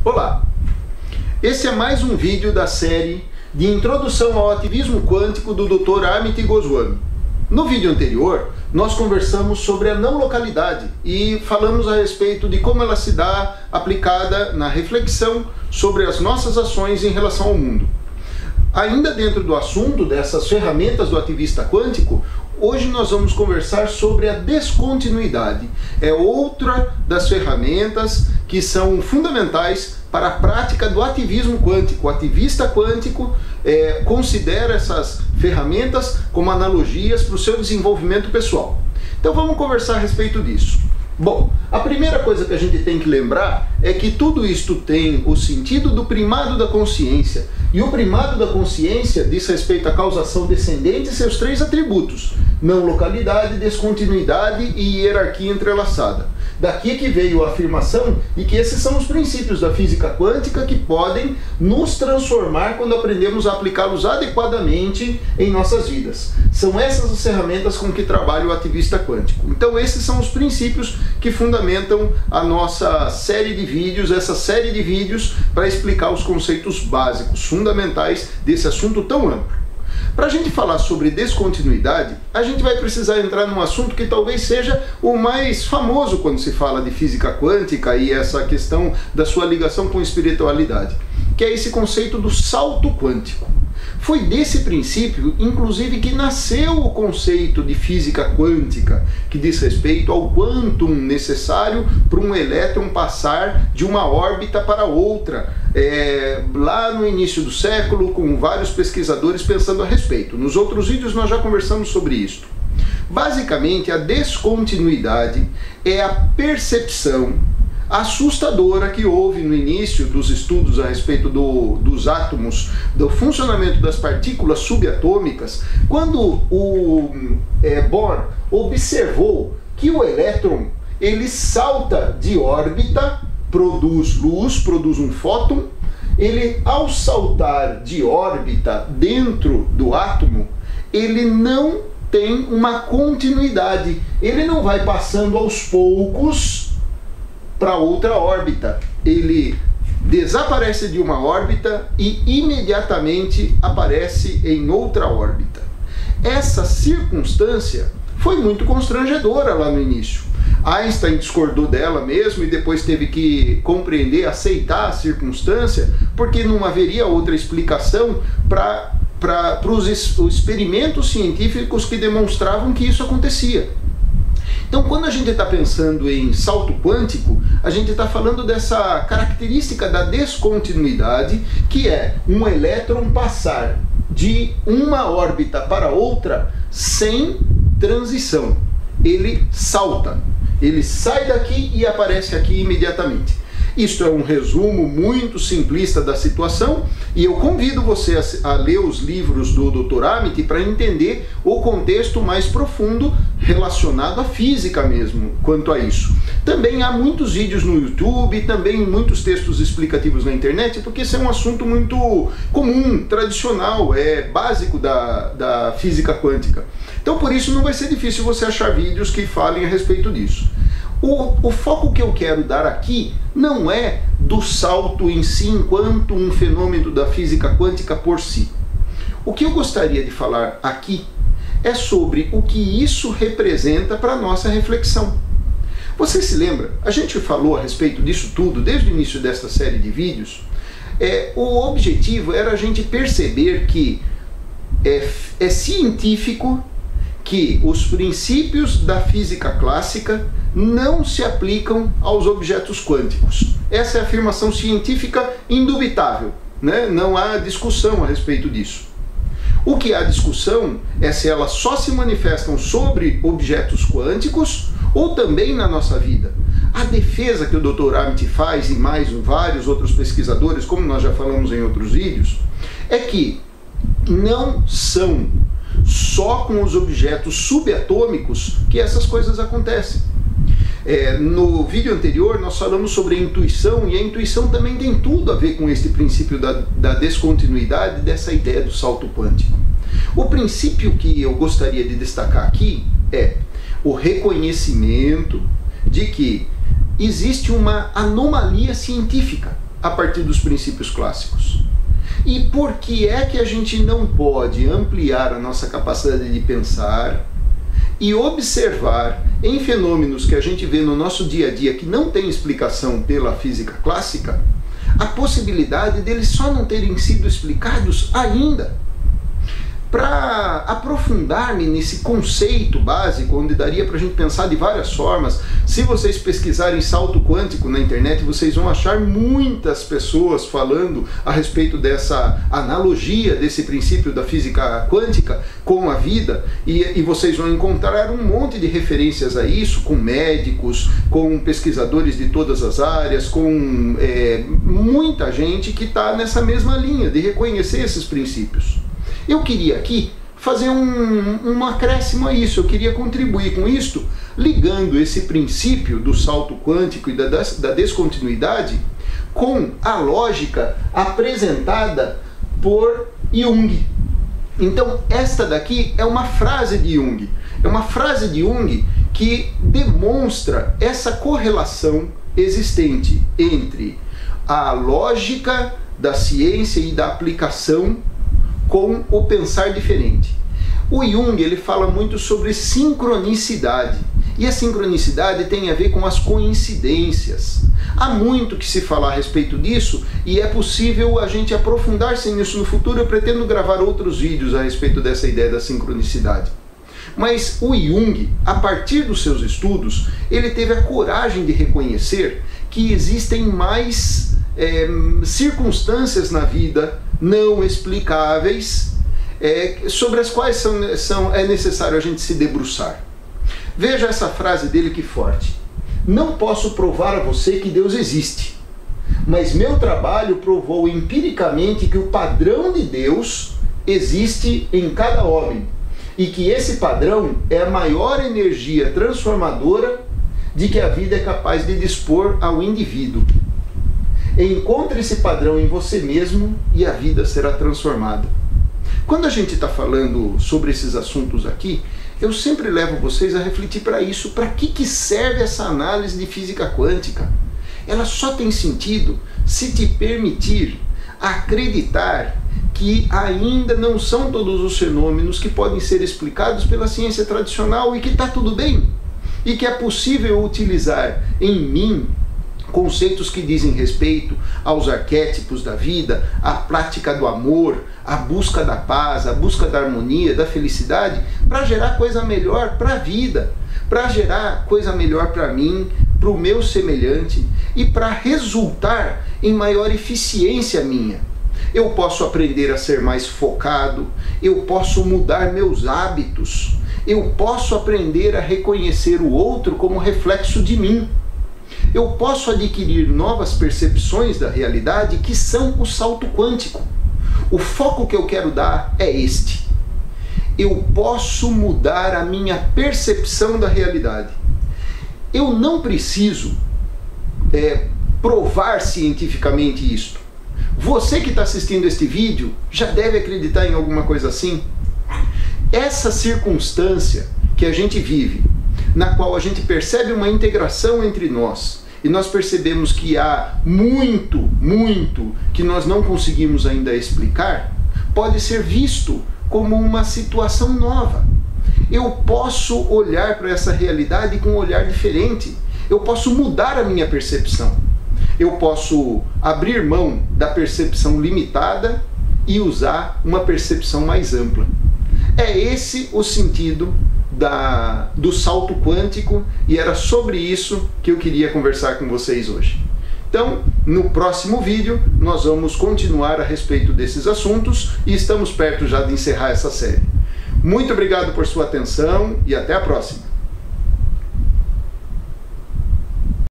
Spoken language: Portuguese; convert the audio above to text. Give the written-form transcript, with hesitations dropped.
Olá! Esse é mais um vídeo da série de Introdução ao Ativismo Quântico do Dr. Amit Goswami. No vídeo anterior, nós conversamos sobre a não localidade e falamos a respeito de como ela se dá aplicada na reflexão sobre as nossas ações em relação ao mundo. Ainda dentro do assunto dessas ferramentas do ativista quântico, hoje nós vamos conversar sobre a descontinuidade. É outra das ferramentas que são fundamentais para a prática do ativismo quântico. O ativista quântico considera essas ferramentas como analogias para o seu desenvolvimento pessoal. Então vamos conversar a respeito disso. Bom, a primeira coisa que a gente tem que lembrar é que tudo isto tem o sentido do primado da consciência. E o primado da consciência diz respeito à causação descendente e seus três atributos: não localidade, descontinuidade e hierarquia entrelaçada. Daqui que veio a afirmação de que esses são os princípios da física quântica que podem nos transformar quando aprendemos a aplicá-los adequadamente em nossas vidas. São essas as ferramentas com que trabalha o ativista quântico. Então esses são os princípios que fundamentam a nossa série de vídeos, essa série de vídeos para explicar os conceitos básicos, fundamentais desse assunto tão amplo. Para a gente falar sobre descontinuidade, a gente vai precisar entrar num assunto que talvez seja o mais famoso quando se fala de física quântica e essa questão da sua ligação com espiritualidade, que é esse conceito do salto quântico. Foi desse princípio, inclusive, que nasceu o conceito de física quântica, que diz respeito ao quantum necessário para um elétron passar de uma órbita para outra, lá no início do século, com vários pesquisadores pensando a respeito. Nos outros vídeos nós já conversamos sobre isso. Basicamente, a descontinuidade é a percepção assustadora que houve no início dos estudos a respeito dos átomos, do funcionamento das partículas subatômicas, quando o Bohr observou que o elétron ele salta de órbita, produz luz, produz um fóton. Ele, ao saltar de órbita dentro do átomo, ele não tem uma continuidade, ele não vai passando aos poucos para outra órbita. Ele desaparece de uma órbita e imediatamente aparece em outra órbita. Essa circunstância foi muito constrangedora lá no início. Einstein discordou dela mesmo e depois teve que compreender, aceitar a circunstância, porque não haveria outra explicação para os experimentos científicos que demonstravam que isso acontecia. Então, quando a gente está pensando em salto quântico, a gente está falando dessa característica da descontinuidade, que é um elétron passar de uma órbita para outra sem transição. Ele salta, ele sai daqui e aparece aqui imediatamente. Isto é um resumo muito simplista da situação e eu convido você a ler os livros do Dr. Amit para entender o contexto mais profundo relacionado à física mesmo quanto a isso. Também há muitos vídeos no YouTube, também muitos textos explicativos na internet, porque esse é um assunto muito comum, tradicional, básico da física quântica. Então por isso não vai ser difícil você achar vídeos que falem a respeito disso. O foco que eu quero dar aqui não é do salto em si enquanto um fenômeno da física quântica por si. O que eu gostaria de falar aqui é sobre o que isso representa para a nossa reflexão. Você se lembra? A gente falou a respeito disso tudo desde o início desta série de vídeos. O objetivo era a gente perceber que é científico que os princípios da física clássica não se aplicam aos objetos quânticos. Essa é a afirmação científica indubitável, né? Não há discussão a respeito disso. O que há discussão é se elas só se manifestam sobre objetos quânticos ou também na nossa vida. A defesa que o Dr. Amit faz e mais vários outros pesquisadores, como nós já falamos em outros vídeos, é que não são só com os objetos subatômicos que essas coisas acontecem. No vídeo anterior nós falamos sobre a intuição, e a intuição também tem tudo a ver com este princípio da descontinuidade, dessa ideia do salto quântico. O princípio que eu gostaria de destacar aqui é o reconhecimento de que existe uma anomalia científica a partir dos princípios clássicos. E por que é que a gente não pode ampliar a nossa capacidade de pensar e observar em fenômenos que a gente vê no nosso dia a dia que não tem explicação pela física clássica, a possibilidade deles só não terem sido explicados ainda? Para aprofundar-me nesse conceito básico, onde daria para a gente pensar de várias formas, se vocês pesquisarem salto quântico na internet, vocês vão achar muitas pessoas falando a respeito dessa analogia, desse princípio da física quântica com a vida, e vocês vão encontrar um monte de referências a isso, com médicos, com pesquisadores de todas as áreas, com muita gente que está nessa mesma linha de reconhecer esses princípios. Eu queria aqui fazer um acréscimo a isso, eu queria contribuir com isto, ligando esse princípio do salto quântico e da descontinuidade com a lógica apresentada por Jung. Então, esta daqui é uma frase de Jung. É uma frase de Jung que demonstra essa correlação existente entre a lógica da ciência e da aplicação com o pensar diferente. O Jung, ele fala muito sobre sincronicidade, e a sincronicidade tem a ver com as coincidências. Há muito que se falar a respeito disso, e é possível a gente aprofundar-se nisso no futuro. Eu pretendo gravar outros vídeos a respeito dessa ideia da sincronicidade. Mas o Jung, a partir dos seus estudos, ele teve a coragem de reconhecer que existem mais circunstâncias na vida não explicáveis, sobre as quais é necessário a gente se debruçar. Veja essa frase dele, que forte. Não posso provar a você que Deus existe, mas meu trabalho provou empiricamente que o padrão de Deus existe em cada homem, e que esse padrão é a maior energia transformadora de que a vida é capaz de dispor ao indivíduo. Encontre esse padrão em você mesmo e a vida será transformada. Quando a gente está falando sobre esses assuntos aqui, eu sempre levo vocês a refletir para isso. Para que serve essa análise de física quântica? Ela só tem sentido se te permitir acreditar que ainda não são todos os fenômenos que podem ser explicados pela ciência tradicional, e que está tudo bem, e que é possível utilizar em mim conceitos que dizem respeito aos arquétipos da vida, à prática do amor, à busca da paz, à busca da harmonia, da felicidade, para gerar coisa melhor para a vida, para gerar coisa melhor para mim, para o meu semelhante, e para resultar em maior eficiência minha. Eu posso aprender a ser mais focado, eu posso mudar meus hábitos, eu posso aprender a reconhecer o outro como reflexo de mim. Eu posso adquirir novas percepções da realidade, que são o salto quântico. O foco que eu quero dar é este. Eu posso mudar a minha percepção da realidade. Eu não preciso provar cientificamente isto. Você que está assistindo este vídeo já deve acreditar em alguma coisa assim. Essa circunstância que a gente vive, na qual a gente percebe uma integração entre nós, e nós percebemos que há muito que nós não conseguimos ainda explicar, pode ser visto como uma situação nova. Eu posso olhar para essa realidade com um olhar diferente. Eu posso mudar a minha percepção. Eu posso abrir mão da percepção limitada e usar uma percepção mais ampla. É esse o sentido do salto quântico, e era sobre isso que eu queria conversar com vocês hoje. Então, no próximo vídeo, nós vamos continuar a respeito desses assuntos, e estamos perto já de encerrar essa série. Muito obrigado por sua atenção e até a próxima!